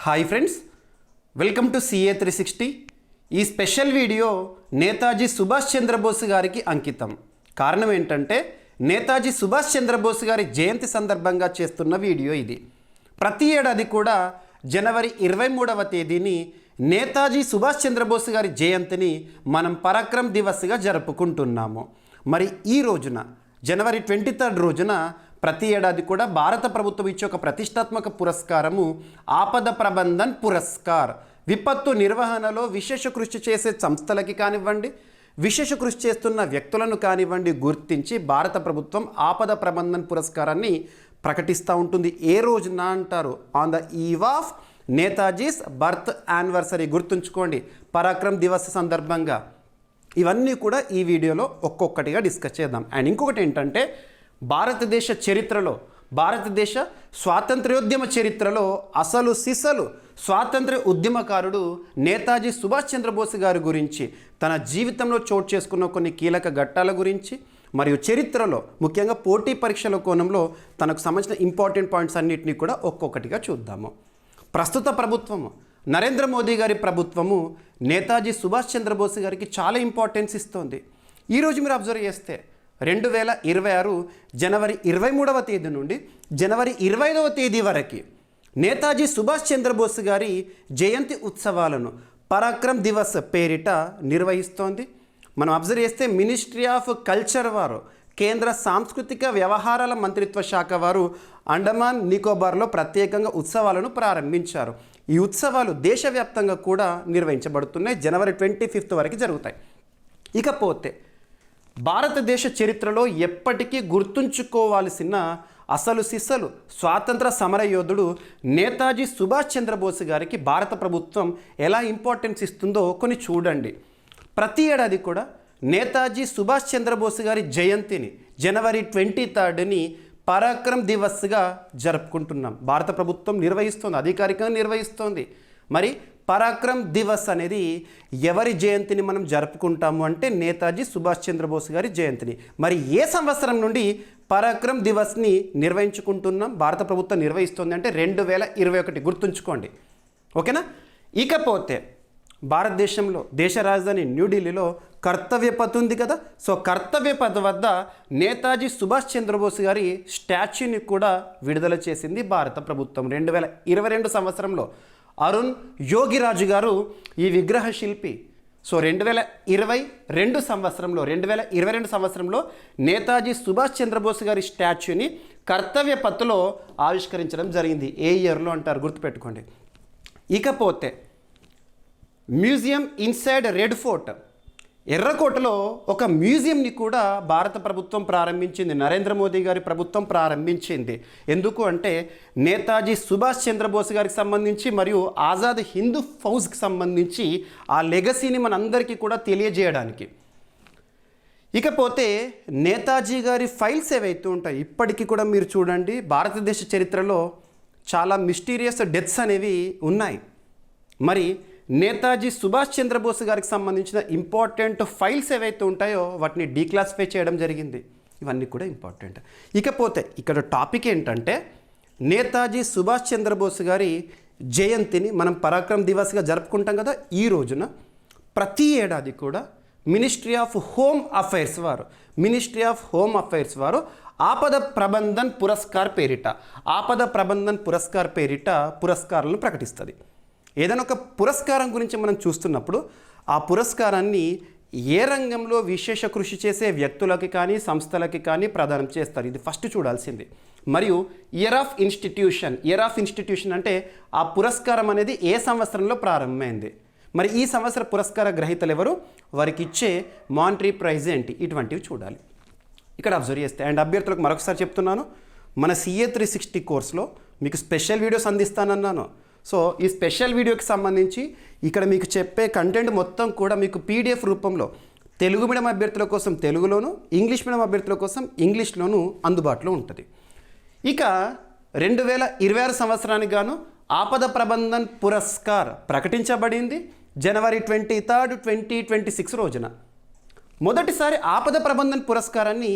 Hi friends, welcome to CA 360. ఈ special video Netaji Subhash Chandrabose గారికి అంకితం. కారణం ఏంటంటే నేతాజీ సుభాష్ చంద్రబోస్ గారి జయంతి సందర్భంగా చేస్తున్న వీడియో ఇది. ప్రతి ఏడాది కూడా జనవరి 23వ తేదీని నేతాజీ సుభాష్ చంద్రబోస్ గారి జయంతిని మనం పరాక్రమ్ దివస్గా జరుపుకుంటున్నాము. మరి ఈ రోజున జనవరి 23 రోజున ప్రతి ఏడాది కూడా భారత ప్రభుత్వం ఇచ్చే ఒక ప్రతిష్టాత్మక పురస్కారము ఆపద ప్రబంధన్ పురస్కార్. విపత్తు నిర్వహణలో విశేష కృషి చేసే సంస్థలకి కానివ్వండి, విశేష కృషి చేస్తున్న వ్యక్తులను కానివ్వండి గుర్తించి భారత ప్రభుత్వం ఆపద ప్రబంధన్ పురస్కారాన్ని ప్రకటిస్తూ ఉంటుంది. ఏ రోజున అంటారు? On the eve of Netaji's birth anniversary. గుర్తుంచుకోండి, పరాక్రమ్ దివస్ సందర్భంగా. ఇవన్నీ కూడా ఈ వీడియోలో ఒక్కొక్కటిగా డిస్కస్ చేద్దాం. అండ్ ఇంకొకటి ఏంటంటే, భారతదేశ చరిత్రలో, భారతదేశ స్వాతంత్ర్యోద్యమ చరిత్రలో అసలు సిసలు స్వాతంత్ర్య ఉద్యమకారుడు నేతాజీ సుభాష్ చంద్రబోస్ గారి గురించి, తన జీవితంలో చోటు చేసుకున్న కొన్ని కీలక ఘట్టాల గురించి, మరియు చరిత్రలో ముఖ్యంగా పోటీ పరీక్షల కోణంలో తనకు సంబంధించిన ఇంపార్టెంట్ పాయింట్స్ అన్నింటినీ కూడా ఒక్కొక్కటిగా చూద్దాము. ప్రస్తుత ప్రభుత్వము, నరేంద్ర మోదీ గారి ప్రభుత్వము నేతాజీ సుభాష్ చంద్రబోస్ గారికి చాలా ఇంపార్టెన్స్ ఇస్తోంది. ఈరోజు మీరు అబ్జర్వ్ చేస్తే 2026 జనవరి 23వ తేదీ నుండి జనవరి 25వ తేదీ వరకు నేతాజీ సుభాష్ చంద్రబోస్ గారి జయంతి ఉత్సవాలను పరాక్రమ్ దివస్ పేరిట నిర్వహిస్తోంది. మనం అబ్జర్వ్ చేస్తే మినిస్ట్రీ ఆఫ్ కల్చర్ వారు, కేంద్ర సాంస్కృతిక వ్యవహారాల మంత్రిత్వ శాఖ వారు అండమాన్ నికోబార్లో ప్రత్యేకంగా ఉత్సవాలను ప్రారంభించారు. ఈ ఉత్సవాలు దేశవ్యాప్తంగా కూడా నిర్వహించబడుతున్నాయి. జనవరి 25 వరకు జరుగుతాయి. ఇకపోతే భారతదేశ చరిత్రలో ఎప్పటికీ గుర్తుంచుకోవాల్సిన అసలు సిసలు స్వాతంత్ర సమరయోధుడు నేతాజీ సుభాష్ చంద్రబోస్ గారికి భారత ప్రభుత్వం ఎలా ఇంపార్టెన్స్ ఇస్తుందో కొన్ని చూడండి. ప్రతి ఏడాది కూడా నేతాజీ సుభాష్ చంద్రబోస్ గారి జయంతిని జనవరి 23ని పరాక్రమ్ దివస్గా జరుపుకుంటున్నాం. భారత ప్రభుత్వం నిర్వహిస్తోంది, అధికారికంగా నిర్వహిస్తోంది. మరి పరాక్రమ్ దివస్ అనేది ఎవరి జయంతిని మనం జరుపుకుంటాము అంటే నేతాజీ సుభాష్ చంద్రబోస్ గారి జయంతిని. మరి ఏ సంవత్సరం నుండి పరాక్రమ్ దివస్ని నిర్వహించుకుంటున్నాం, భారత ప్రభుత్వం నిర్వహిస్తుంది అంటే 2021. గుర్తుంచుకోండి, ఓకేనా? ఇకపోతే భారతదేశంలో దేశ రాజధాని న్యూఢిల్లీలో కర్తవ్య పథ్ ఉంది కదా. సో కర్తవ్య పథ్ వద్ద నేతాజీ సుభాష్ చంద్రబోస్ గారి స్టాచ్యూని కూడా విడుదల చేసింది భారత ప్రభుత్వం. 2022 సంవత్సరంలో అరుణ్ యోగిరాజు గారు ఈ విగ్రహ శిల్పి. సో 2022 సంవత్సరంలో నేతాజీ సుభాష్ చంద్రబోస్ గారి స్టాచ్యూని కర్తవ్య పథ్లో ఆవిష్కరించడం జరిగింది. ఏ ఇయర్లో అంటారు? గుర్తుపెట్టుకోండి. ఇకపోతే మ్యూజియం ఇన్సైడ్ రెడ్ ఫోర్ట్, ఎర్రకోటలో ఒక మ్యూజియంని కూడా భారత ప్రభుత్వం ప్రారంభించింది. నరేంద్ర మోదీ గారి ప్రభుత్వం ప్రారంభించింది. ఎందుకు అంటే నేతాజీ సుభాష్ చంద్రబోస్ గారికి సంబంధించి మరియు ఆజాద్ హిందూ ఫౌజ్కి సంబంధించి ఆ లెగసీని మనందరికీ కూడా తెలియజేయడానికి. ఇకపోతే నేతాజీ గారి ఫైల్స్ ఏవైతే ఉంటాయి, ఇప్పటికీ కూడా మీరు చూడండి, భారతదేశ చరిత్రలో చాలా మిస్టీరియస్ డెత్స్ అనేవి ఉన్నాయి. మరి నేతాజీ సుభాష్ చంద్రబోస్ గారికి సంబంధించిన ఇంపార్టెంట్ ఫైల్స్ ఏవైతే ఉంటాయో వాటిని డీక్లాసిఫై చేయడం జరిగింది. ఇవన్నీ కూడా ఇంపార్టెంట్. ఇకపోతే ఇక్కడ టాపిక్ ఏంటంటే, నేతాజీ సుభాష్ చంద్రబోస్ గారి జయంతిని మనం పరాక్రమ్ దివస్గా జరుపుకుంటాం కదా. ఈ రోజున ప్రతి ఏడాది కూడా మినిస్ట్రీ ఆఫ్ హోమ్ అఫైర్స్ వారు ఆపద ప్రబంధన్ పురస్కార్ పేరిట పురస్కారాలను ప్రకటిస్తుంది. ఏదైనా ఒక పురస్కారం గురించి మనం చూస్తున్నప్పుడు ఆ పురస్కారాన్ని ఏ రంగంలో విశేష కృషి చేసే వ్యక్తులకి కానీ సంస్థలకి కానీ ప్రదానం చేస్తారు. ఇది ఫస్ట్ చూడాల్సింది. మరియు ఇయర్ ఆఫ్ ఇన్స్టిట్యూషన్ అంటే ఆ పురస్కారం అనేది ఏ సంవత్సరంలో ప్రారంభమైంది, మరి ఈ సంవత్సర పురస్కార గ్రహీతలు ఎవరు, వారికి ఇచ్చే మానిటరీ ప్రైజ్ ఏంటి, ఇటువంటివి చూడాలి. ఇక్కడ అబ్జర్వ్ చేస్తే, అండ్ అభ్యర్థులకు మరొకసారి చెప్తున్నాను, మన CA 360 కోర్సులో మీకు స్పెషల్ వీడియోస్ అందిస్తానన్నాను. సో ఈ స్పెషల్ వీడియోకి సంబంధించి ఇక్కడ మీకు చెప్పే కంటెంట్ మొత్తం కూడా మీకు PDF రూపంలో తెలుగు మీడియం అభ్యర్థుల కోసం తెలుగులోను, ఇంగ్లీష్ మీడియం అభ్యర్థుల కోసం ఇంగ్లీష్లోను అందుబాటులో ఉంటుంది. ఇక 2026 సంవత్సరానికి గాను ఆపద ప్రబంధన్ పురస్కార్ ప్రకటించబడింది జనవరి 23, 2026 రోజున. మొదటిసారి ఆపద ప్రబంధన్ పురస్కారాన్ని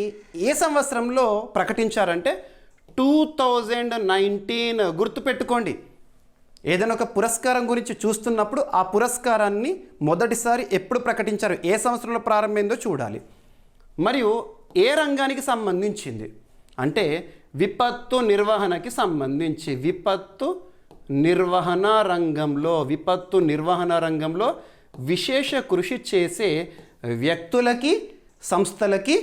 ఏ సంవత్సరంలో ప్రకటించారంటే 2019. గుర్తుపెట్టుకోండి, ఏదైనా ఒక పురస్కారం గురించి చూస్తున్నప్పుడు ఆ పురస్కారాన్ని మొదటిసారి ఎప్పుడు ప్రకటించారు, ఏ సంవత్సరంలో ప్రారంభమైందో చూడాలి. మరియు ఏ రంగానికి సంబంధించింది అంటే విపత్తు నిర్వహణకి సంబంధించి విపత్తు నిర్వహణ రంగంలో విశేష కృషి చేసే వ్యక్తులకి సంస్థలకి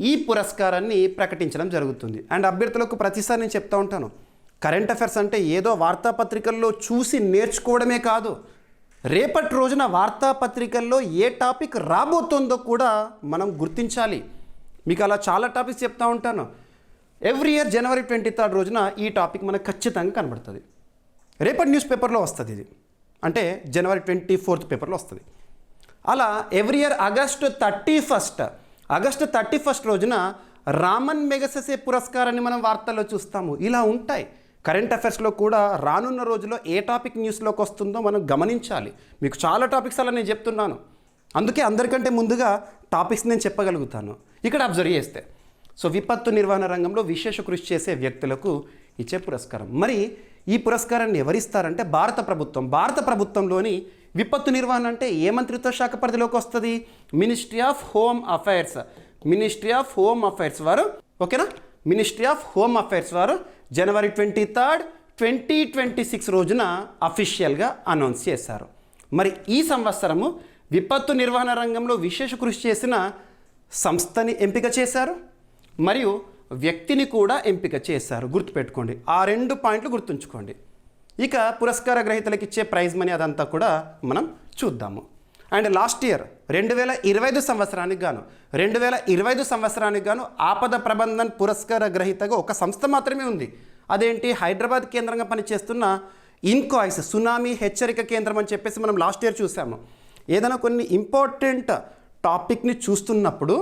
ఈ పురస్కారాన్ని ప్రకటించడం జరుగుతుంది. అండ్ అభ్యర్థులకు ప్రతిసారి నేను చెప్తూ ఉంటాను, కరెంట్ అఫైర్స్ అంటే ఏదో వార్తాపత్రికల్లో చూసి నేర్చుకోవడమే కాదు, రేపటి రోజున వార్తాపత్రికల్లో ఏ టాపిక్ రాబోతుందో కూడా మనం గుర్తించాలి. మీకు అలా చాలా టాపిక్స్ చెప్తూ ఉంటాను. ఎవ్రీ ఇయర్ జనవరి 23 రోజున ఈ టాపిక్ మనకు ఖచ్చితంగా కనబడుతుంది. రేపటి న్యూస్ పేపర్లో వస్తుంది ఇది, అంటే జనవరి 24 పేపర్లో వస్తుంది. అలా ఎవ్రీ ఇయర్ ఆగస్టు 31 రోజున రామన్ మెగసెసే పురస్కారాన్ని మనం వార్తల్లో చూస్తాము. ఇలా ఉంటాయి. కరెంట్ అఫైర్స్లో కూడా రానున్న రోజుల్లో ఏ టాపిక్ న్యూస్లోకి వస్తుందో మనం గమనించాలి. మీకు చాలా టాపిక్స్ అలా నేను చెప్తున్నాను, అందుకే అందరికంటే ముందుగా టాపిక్స్ నేను చెప్పగలుగుతాను. ఇక్కడ అబ్జర్వ్ చేస్తే సో విపత్తు నిర్వహణ రంగంలో విశేష కృషి చేసే వ్యక్తులకు ఇచ్చే పురస్కారం. మరి ఈ పురస్కారాన్ని ఎవరిస్తారంటే భారత ప్రభుత్వంలోని విపత్తు నిర్వహణ అంటే ఏ మంత్రిత్వ శాఖ పరిధిలోకి వస్తుంది? మినిస్ట్రీ ఆఫ్ హోమ్ అఫైర్స్ వారు, ఓకేనా? మినిస్ట్రీ ఆఫ్ హోమ్ అఫైర్స్ వారు జనవరి 23, 2026 రోజున అఫీషియల్గా అనౌన్స్ చేశారు. మరి ఈ సంవత్సరము విపత్తు నిర్వహణ రంగంలో విశేష కృషి చేసిన సంస్థని ఎంపిక చేశారు, మరియు వ్యక్తిని కూడా ఎంపిక చేశారు. గుర్తుపెట్టుకోండి, ఆ 2 పాయింట్లు గుర్తుంచుకోండి. ఇక పురస్కార గ్రహీతలకు ఇచ్చే ప్రైజ్ మనీ అదంతా కూడా మనం చూద్దాము. అండ్ లాస్ట్ ఇయర్ 2025 సంవత్సరానికి గాను ఆపద ప్రబంధన్ పురస్కార గ్రహీతగా ఒక సంస్థ మాత్రమే ఉంది. అదేంటి? హైదరాబాద్ కేంద్రంగా పనిచేస్తున్న ఇన్కాయిస్ సునామీ హెచ్చరిక కేంద్రం అని చెప్పేసి మనం లాస్ట్ ఇయర్ చూసాము. ఏదైనా కొన్ని ఇంపార్టెంట్ టాపిక్ని చూస్తున్నప్పుడు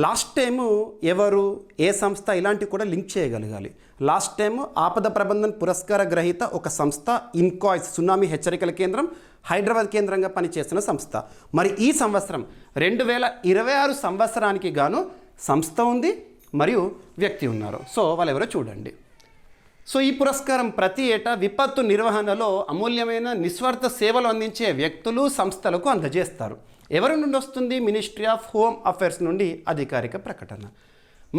లాస్ట్ టైము ఎవరు, ఏ సంస్థ, ఇలాంటివి కూడా లింక్ చేయగలగాలి. లాస్ట్ టైము ఆపద ప్రబంధన్ పురస్కార గ్రహీత ఒక సంస్థ ఇన్కాయిస్ సునామీ హెచ్చరికల కేంద్రం హైదరాబాద్ కేంద్రంగా పనిచేస్తున్న సంస్థ. మరి ఈ సంవత్సరం 2026 సంవత్సరానికి గాను సంస్థ ఉంది మరియు వ్యక్తి ఉన్నారు. సో వాళ్ళెవరో చూడండి. సో ఈ పురస్కారం ప్రతి ఏటా విపత్తు నిర్వహణలో అమూల్యమైన నిస్వార్థ సేవలు అందించే వ్యక్తులు సంస్థలకు అందజేస్తారు. ఎవరి నుండి వస్తుంది? మినిస్ట్రీ ఆఫ్ హోమ్ అఫైర్స్ నుండి అధికారిక ప్రకటన.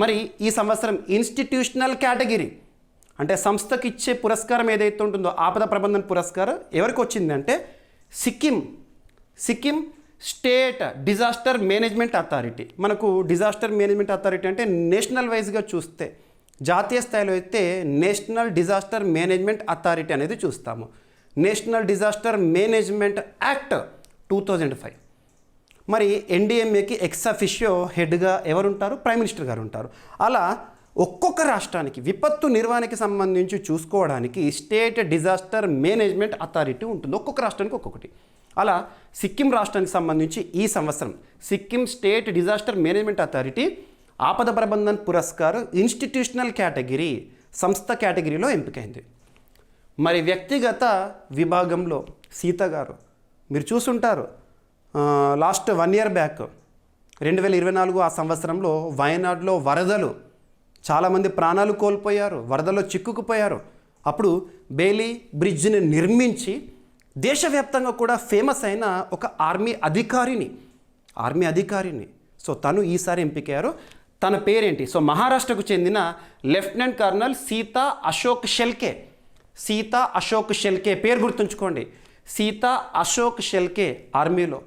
మరి ఈ సంవత్సరం ఇన్స్టిట్యూషనల్ కేటగిరీ అంటే సంస్థకి ఇచ్చే పురస్కారం ఏదైతే ఉంటుందో ఆపద ప్రబంధన పురస్కారం ఎవరికి వచ్చిందంటే Sikkim state disaster management authority. మనకు డిజాస్టర్ మేనేజ్మెంట్ అథారిటీ అంటే నేషనల్ వైజ్గా చూస్తే, జాతీయ స్థాయిలో అయితే నేషనల్ డిజాస్టర్ మేనేజ్మెంట్ అథారిటీ అనేది చూస్తాము. National disaster management act 2005. మరి ఎన్డీఎంఏకి ఎక్స్ అఫిషియో హెడ్గా ఎవరుంటారు? ప్రైమ్ మినిస్టర్ గారు ఉంటారు. అలా ఒక్కొక్క రాష్ట్రానికి విపత్తు నిర్వహణకి సంబంధించి చూసుకోవడానికి స్టేట్ డిజాస్టర్ మేనేజ్మెంట్ అథారిటీ ఉంటుంది. ఒక్కొక్క రాష్ట్రానికి ఒక్కొక్కటి. అలా సిక్కిం రాష్ట్రానికి సంబంధించి ఈ సంవత్సరం Sikkim state disaster management authority ఆపద ప్రబంధన్ పురస్కారం ఇన్స్టిట్యూషనల్ కేటగిరీ సంస్థ కేటగిరీలో ఎంపికైంది. మరి వ్యక్తిగత విభాగంలో సీత గారు మీరు చూసుంటారు. లాస్ట్ 1 year బ్యాక్ 2024 ఆ సంవత్సరంలో వయనాడులో వరదలు, చాలామంది ప్రాణాలు కోల్పోయారు, వరదలో చిక్కుకుపోయారు. అప్పుడు బేలీ బ్రిడ్జ్ని నిర్మించి దేశవ్యాప్తంగా కూడా ఫేమస్ అయిన ఒక ఆర్మీ అధికారిని సో తను ఈసారి ఎంపికయ్యారు. తన పేరేంటి? సో మహారాష్ట్రకు చెందిన లెఫ్టినెంట్ కర్నల్ సీతా అశోక్ షెల్కే పేరు గుర్తుంచుకోండి. సీతా అశోక్ షెల్కే ఆర్మీలో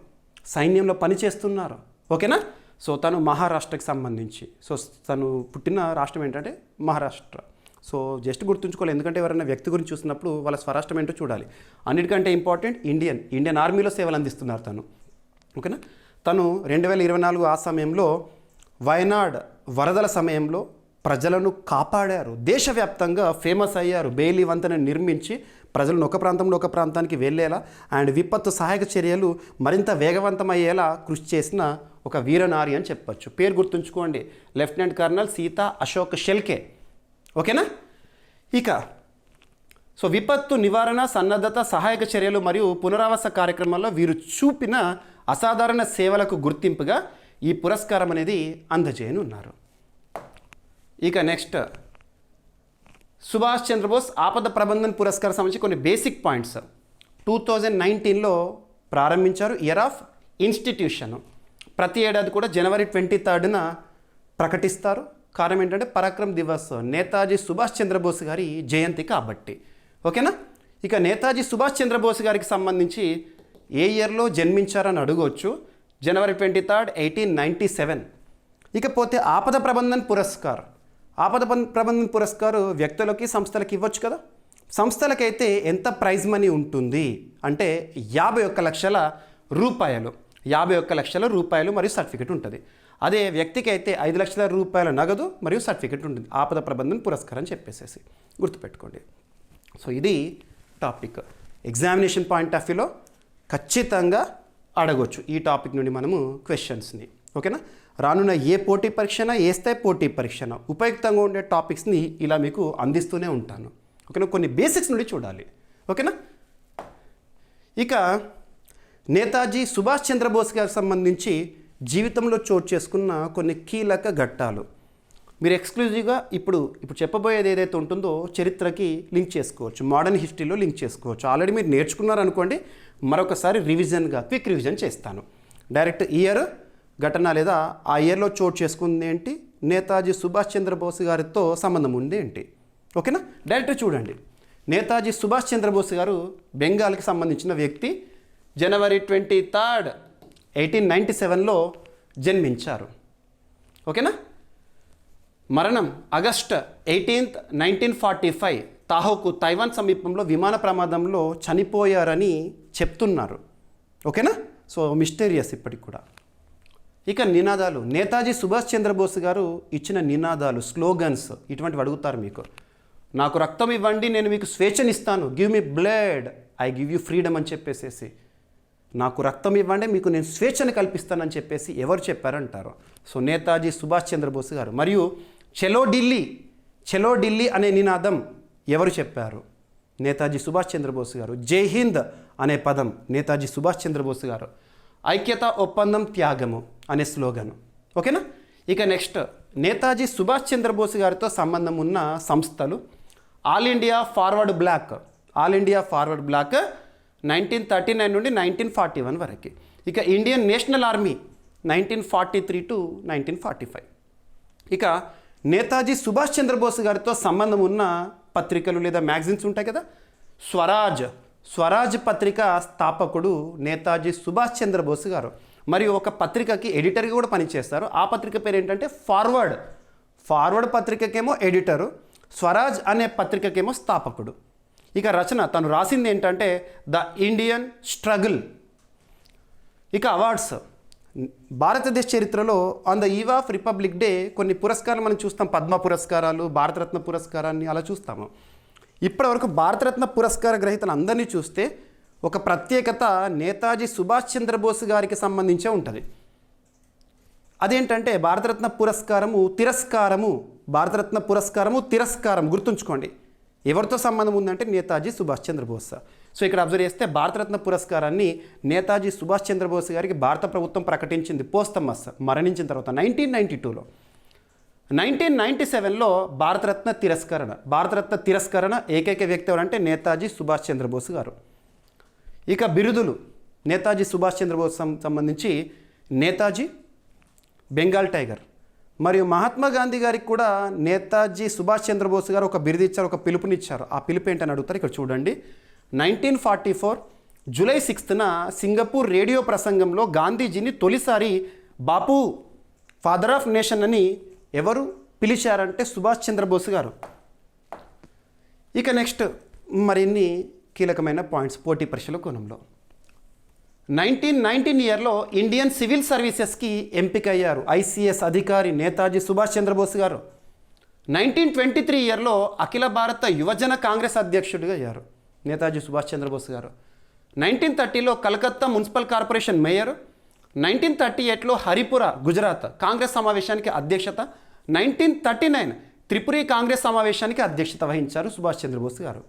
సైన్యంలో పనిచేస్తున్నారు. ఓకేనా? సో తను మహారాష్ట్రకి సంబంధించి, సో తను పుట్టిన రాష్ట్రం ఏంటంటే మహారాష్ట్ర. సో జస్ట్ గుర్తుంచుకోవాలి, ఎందుకంటే ఎవరైనా వ్యక్తి గురించి చూసినప్పుడు వాళ్ళ స్వరాష్ట్రం ఏంటో చూడాలి. అన్నిటికంటే ఇంపార్టెంట్ ఇండియన్ ఆర్మీలో సేవలు అందిస్తున్నారు తను. ఓకేనా? తను 2024 ఆ సమయంలో వయనాడ్ వరదల సమయంలో ప్రజలను కాపాడారు, దేశవ్యాప్తంగా ఫేమస్ అయ్యారు. బెయిలీ వంతెన నిర్మించి ప్రజలను ఒక ప్రాంతంలో ఒక ప్రాంతానికి వెళ్ళేలా అండ్ విపత్తు సహాయక చర్యలు మరింత వేగవంతం అయ్యేలా కృషి చేసిన ఒక వీరనారి అని చెప్పచ్చు. పేరు గుర్తుంచుకోండి, లెఫ్టినెంట్ కర్నల్ సీతా అశోక్ షెల్కే. ఓకేనా? ఇక సో విపత్తు నివారణ, సన్నద్ధత, సహాయక చర్యలు మరియు పునరావాస కార్యక్రమాల్లో వీరు చూపిన అసాధారణ సేవలకు గుర్తింపుగా ఈ పురస్కారం అనేది అందజేయనున్నారు. ఇక నెక్స్ట్ సుభాష్ చంద్రబోస్ ఆపద ప్రబంధన్ పురస్కారం సంబంధించి కొన్ని బేసిక్ పాయింట్స్ 2019లో ప్రారంభించారు. ఇయర్ ఆఫ్ ఇన్స్టిట్యూషన్ ప్రతి ఏడాది కూడా జనవరి 23న ప్రకటిస్తారు. కారణం ఏంటంటే పరాక్రమ్ దివస్, నేతాజీ సుభాష్ చంద్రబోస్ గారి జయంతి కాబట్టి. ఓకేనా. ఇక నేతాజీ సుభాష్ చంద్రబోస్ గారికి సంబంధించి ఏ ఇయర్లో జన్మించారని అడగవచ్చు. జనవరి 23, 1897. ఇకపోతే ఆపద ప్రబంధన్ పురస్కార్. ఆపద ప్రబంధన్ పురస్కార్ వ్యక్తులకి సంస్థలకి ఇవ్వచ్చు కదా. సంస్థలకైతే ఎంత ప్రైజ్ మనీ ఉంటుంది అంటే 51 లక్షల రూపాయలు. 51 లక్షల రూపాయలు మరియు సర్టిఫికెట్ ఉంటుంది. అదే వ్యక్తికి అయితే 5 లక్షల రూపాయల నగదు మరియు సర్టిఫికెట్ ఉంటుంది. ఆపద ప్రబంధన్ పురస్కారం అని చెప్పేసి గుర్తుపెట్టుకోండి. సో ఇది టాపిక్. ఎగ్జామినేషన్ పాయింట్ ఆఫ్ వ్యూలో ఖచ్చితంగా అడగవచ్చు ఈ టాపిక్ నుండి మనము క్వశ్చన్స్ని. ఓకేనా. రానున్న ఏ పోటీ పరీక్షనా, ఏ స్థాయి పోటీ పరీక్షనా ఉపయుక్తంగా ఉండే టాపిక్స్ని ఇలా మీకు అందిస్తూనే ఉంటాను. ఓకేనా. కొన్ని బేసిక్స్ నుండి చూడాలి. ఓకేనా. ఇక నేతాజీ సుభాష్ చంద్రబోస్ గారికి సంబంధించి జీవితంలో చోటు చేసుకున్న కొన్ని కీలక ఘట్టాలు మీరు ఎక్స్క్లూజివ్గా ఇప్పుడు చెప్పబోయేది ఏదైతే ఉంటుందో చరిత్రకి లింక్ చేసుకోవచ్చు, మోడర్న్ హిస్టరీలో లింక్ చేసుకోవచ్చు. ఆల్రెడీ మీరు నేర్చుకున్నారనుకోండి, మరొకసారి రివిజన్గా క్విక్ రివిజన్ చేస్తాను. డైరెక్ట్ ఇయర్, ఘటన లేదా ఆ ఇయర్లో చోటు చేసుకుంది ఏంటి, నేతాజీ సుభాష్ చంద్రబోస్ గారితో సంబంధం ఉంది ఏంటి. ఓకేనా. డైరెక్ట్ చూడండి. నేతాజీ సుభాష్ చంద్రబోస్ గారు బెంగాల్కి సంబంధించిన వ్యక్తి. జనవరి 23, 1897లో జన్మించారు. ఓకేనా. మరణం ఆగస్ట్ 18, 1945 తాహోకు తైవాన్ సమీపంలో విమాన ప్రమాదంలో చనిపోయారని చెప్తున్నారు. ఓకేనా. సో మిస్టీరియస్ ఇప్పటికి కూడా. ఇక నినాదాలు. నేతాజీ సుభాష్ చంద్రబోస్ గారు ఇచ్చిన నినాదాలు, స్లోగన్స్ ఇటువంటివి అడుగుతారు మీకు. నాకు రక్తం ఇవ్వండి, నేను మీకు స్వేచ్ఛనిస్తాను. Give me blood, I give you freedom అని చెప్పేసేసి. నాకు రక్తం ఇవ్వండి, మీకు నేను స్వేచ్ఛను కల్పిస్తానని చెప్పేసి ఎవరు చెప్పారంటారు. సో నేతాజీ సుభాష్ చంద్రబోస్ గారు. మరియు చలో ఢిల్లీ, చలో ఢిల్లీ అనే నినాదం ఎవరు చెప్పారు? నేతాజీ సుభాష్ చంద్రబోస్ గారు. జై హింద్ అనే పదం నేతాజీ సుభాష్ చంద్రబోస్ గారు. ఐక్యత, ఒప్పందం, త్యాగము అనే స్లోగన్. ఓకేనా. ఇక నెక్స్ట్, నేతాజీ సుభాష్ చంద్రబోస్ గారితో సంబంధం ఉన్న సంస్థలు. ఆల్ ఇండియా ఫార్వర్డ్ బ్లాక్, ఆల్ ఇండియా ఫార్వర్డ్ బ్లాక్ 1939 నుండి 1941 వరకు. ఇక ఇండియన్ నేషనల్ ఆర్మీ 1943 to 1945. ఇక నేతాజీ సుభాష్ చంద్రబోస్ గారితో సంబంధం ఉన్న పత్రికలు లేదా మ్యాగజైన్స్ ఉంటాయి కదా. స్వరాజ్, స్వరాజ్ పత్రిక స్థాపకుడు నేతాజీ సుభాష్ చంద్రబోస్ గారు. మరియు ఒక పత్రికకి ఎడిటర్గా కూడా పనిచేస్తారు. ఆ పత్రిక పేరు ఏంటంటే ఫార్వర్డ్. ఫార్వర్డ్ పత్రికకేమో ఎడిటరు, స్వరాజ్ అనే పత్రికకేమో స్థాపకుడు. ఇక రచన, తను రాసింది ఏంటంటే ద ఇండియన్ స్ట్రగుల్. ఇక అవార్డ్స్. భారతదేశ చరిత్రలో on the eve of republic day కొన్ని పురస్కారాలు మనం చూస్తాం. పద్మ పురస్కారాలు, భారతరత్న పురస్కారాన్ని అలా చూస్తాము. ఇప్పటివరకు భారతరత్న పురస్కార గ్రహీతలు అందరినీ చూస్తే ఒక ప్రత్యేకత నేతాజీ సుభాష్ చంద్రబోస్ గారికి సంబంధించే ఉంటుంది. అదేంటంటే భారతరత్న పురస్కారము తిరస్కారము, భారతరత్న పురస్కారము తిరస్కారం. గుర్తుంచుకోండి, ఎవరితో సంబంధం ఉందంటే నేతాజీ సుభాష్ చంద్రబోస్. సో ఇక్కడ అబ్జర్వ్ చేస్తే భారతరత్న పురస్కారాన్ని నేతాజీ సుభాష్ చంద్రబోస్ గారికి భారత ప్రభుత్వం ప్రకటించింది పోస్తమస్, మరణించిన తర్వాత 1992లో. 1997లో భారతరత్న తిరస్కరణ. భారతరత్న తిరస్కరణ ఏకైక వ్యక్తి ఎవరంటే నేతాజీ సుభాష్ చంద్రబోస్ గారు. ఇక బిరుదులు. నేతాజీ సుభాష్ చంద్రబోస్ సంబంధించి నేతాజీ, బెంగాల్ టైగర్. మరియు మహాత్మా గాంధీ గారికి కూడా నేతాజీ సుభాష్ చంద్రబోస్ గారు ఒక బిరుదు ఇచ్చారు, ఒక పిలుపునిచ్చారు. ఆ పిలుపు ఏంటని అడుగుతారు. ఇక్కడ చూడండి. 1944 జూలై 6న సింగపూర్ రేడియో ప్రసంగంలో గాంధీజీని తొలిసారి బాపు, ఫాదర్ ఆఫ్ నేషన్ అని ఎవరు పిలిచారంటే సుభాష్ చంద్రబోస్ గారు. ఇక నెక్స్ట్ మరిన్ని కీలకమైన పాయింట్స్ పోటీ పరీక్షల కోణంలో. 1919 ఇయర్లో ఇండియన్ సివిల్ సర్వీసెస్కి ఎంపికయ్యారు ఐసీఎస్ అధికారి నేతాజీ సుభాష్ చంద్రబోస్ గారు. 1923 ఇయర్లో అఖిల భారత యువజన కాంగ్రెస్ అధ్యక్షుడిగా అయ్యారు నేతాజీ సుభాష్ చంద్రబోస్ గారు. 1930లో కలకత్తా మున్సిపల్ కార్పొరేషన్ మేయర్. 1938లో హరిపుర, గుజరాత్ కాంగ్రెస్ సమావేశానికి అధ్యక్షత. 1939 త్రిపురి కాంగ్రెస్ సమావేశానికి అధ్యక్షత వహించారు సుభాష్ చంద్రబోస్ గారు.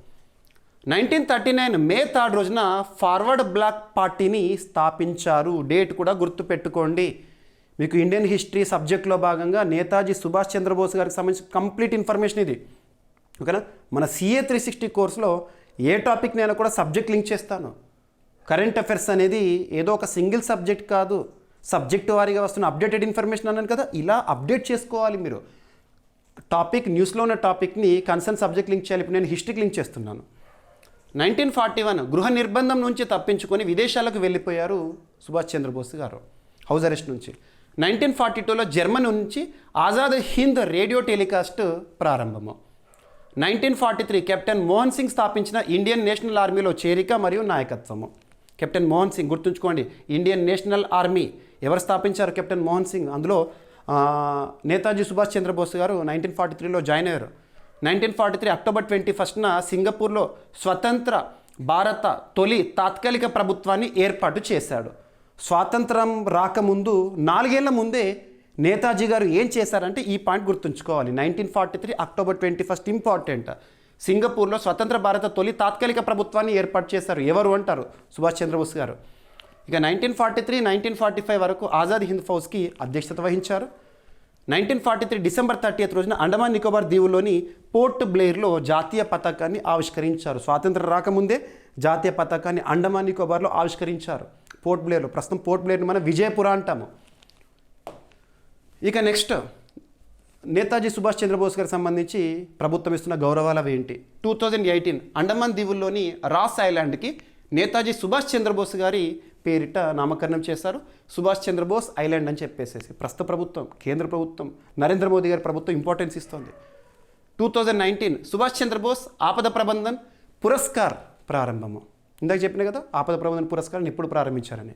1939 మే 3 రోజున ఫార్వర్డ్ బ్లాక్ పార్టీని స్థాపించారు. డేట్ కూడా గుర్తుపెట్టుకోండి. మీకు ఇండియన్ హిస్టరీ సబ్జెక్ట్లో భాగంగా నేతాజీ సుభాష్ చంద్రబోస్ గారికి సంబంధించి కంప్లీట్ ఇన్ఫర్మేషన్ ఇది. ఓకేనా. మన CA 360 కోర్సులో ఏ టాపిక్ నేను కూడా సబ్జెక్ట్ లింక్ చేస్తాను. కరెంట్ అఫైర్స్ అనేది ఏదో ఒక సింగిల్ సబ్జెక్ట్ కాదు, సబ్జెక్టు వారీగా వస్తున్న అప్డేటెడ్ ఇన్ఫర్మేషన్ అన్నాను కదా, ఇలా అప్డేట్ చేసుకోవాలి మీరు. టాపిక్ న్యూస్లో ఉన్న టాపిక్ని కన్సర్న్ సబ్జెక్ట్ లింక్ చేయాలి. ఇప్పుడు నేను హిస్టరీకి లింక్ చేస్తున్నాను. 1941 గృహ నిర్బంధం నుంచి తప్పించుకొని విదేశాలకు వెళ్ళిపోయారు సుభాష్ చంద్రబోస్ గారు హౌస్ అరెస్ట్ నుంచి. 1942లో జర్మనీ నుంచి ఆజాద్ హింద్ రేడియో టెలికాస్ట్ ప్రారంభము. 1943 కెప్టెన్ మోహన్ సింగ్ స్థాపించిన ఇండియన్ నేషనల్ ఆర్మీలో చేరిక మరియు నాయకత్వము. కెప్టెన్ మోహన్ సింగ్ గుర్తుంచుకోండి, ఇండియన్ నేషనల్ ఆర్మీ ఎవరు స్థాపించారు? కెప్టెన్ మోహన్ సింగ్. అందులో నేతాజీ సుభాష్ చంద్రబోస్ గారు 1943లో జాయిన్ అయ్యారు. 1943 అక్టోబర్ 21న సింగపూర్లో స్వతంత్ర భారత తొలి తాత్కాలిక ప్రభుత్వాన్ని ఏర్పాటు చేశాడు. స్వాతంత్రం రాకముందు 4 ఏళ్ల ముందే నేతాజీ గారు ఏం చేశారంటే ఈ పాయింట్ గుర్తుంచుకోవాలి. 1943 అక్టోబర్ 21 ఇంపార్టెంట్. సింగపూర్లో స్వతంత్ర భారత తొలి తాత్కాలిక ప్రభుత్వాన్ని ఏర్పాటు చేశారు. ఎవరు అంటారు? సుభాష్ చంద్రబోస్ గారు. ఇక 1943, 1945 వరకు ఆజాద్ హింద్ ఫౌజ్కి అధ్యక్షత వహించారు. 1943 డిసెంబర్ 30 రోజున అండమాన్ నికోబార్ దీవుల్లోని పోర్ట్ బ్లెయిర్లో జాతీయ పతాకాన్ని ఆవిష్కరించారు. స్వాతంత్రం రాకముందే జాతీయ పతాకాన్ని అండమాన్ నికోబార్లో ఆవిష్కరించారు. పోర్ట్ బ్లెయిర్లో, ప్రస్తుతం పోర్ట్ బ్లెయిర్ని మనం విజయపుర అంటాము. ఇక నెక్స్ట్ నేతాజీ సుభాష్ చంద్రబోస్ గారికి సంబంధించి ప్రభుత్వం ఇస్తున్న గౌరవాలు అవి ఏంటి? 2018 అండమాన్ దీవుల్లోని రాస్ ఐలాండ్కి నేతాజీ సుభాష్ చంద్రబోస్ గారి పేరిట నామకరణం చేశారు. సుభాష్ చంద్రబోస్ ఐలాండ్ అని చెప్పేసేసి ప్రస్తుత ప్రభుత్వం, కేంద్ర ప్రభుత్వం, నరేంద్ర మోదీ గారి ప్రభుత్వం ఇంపార్టెన్స్ ఇస్తుంది. 2019 సుభాష్ చంద్రబోస్ ఆపద ప్రబంధన్ పురస్కార్ ప్రారంభము. ఇందాక చెప్పిన కదా ఆపద ప్రబంధన్ పురస్కారాన్ని ఎప్పుడు ప్రారంభించారని.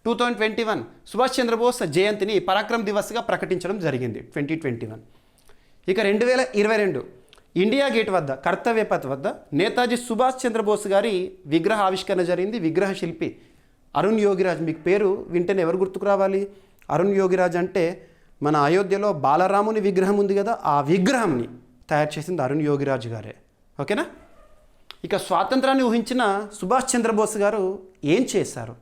2021 సుభాష్ చంద్రబోస్ జయంతిని పరాక్రమ్ దివస్గా ప్రకటించడం జరిగింది 2021. ఇక 2022 ఇండియా గేట్ వద్ద కర్తవ్య పథ్ వద్ద నేతాజీ సుభాష్ చంద్రబోస్ గారి విగ్రహ ఆవిష్కరణ జరిగింది. విగ్రహ శిల్పి అరుణ్ యోగిరాజ్. మీకు పేరు వింటేనే ఎవరు గుర్తుకు రావాలి? అరుణ్ యోగిరాజ్ అంటే మన అయోధ్యలో బాలరాముని విగ్రహం ఉంది కదా, ఆ విగ్రహంని తయారు చేసింది అరుణ్ యోగిరాజ్ గారే. ఓకేనా. ఇక స్వాతంత్రాన్ని ఊహించిన సుభాష్ చంద్రబోస్ గారు ఏం చేశారు?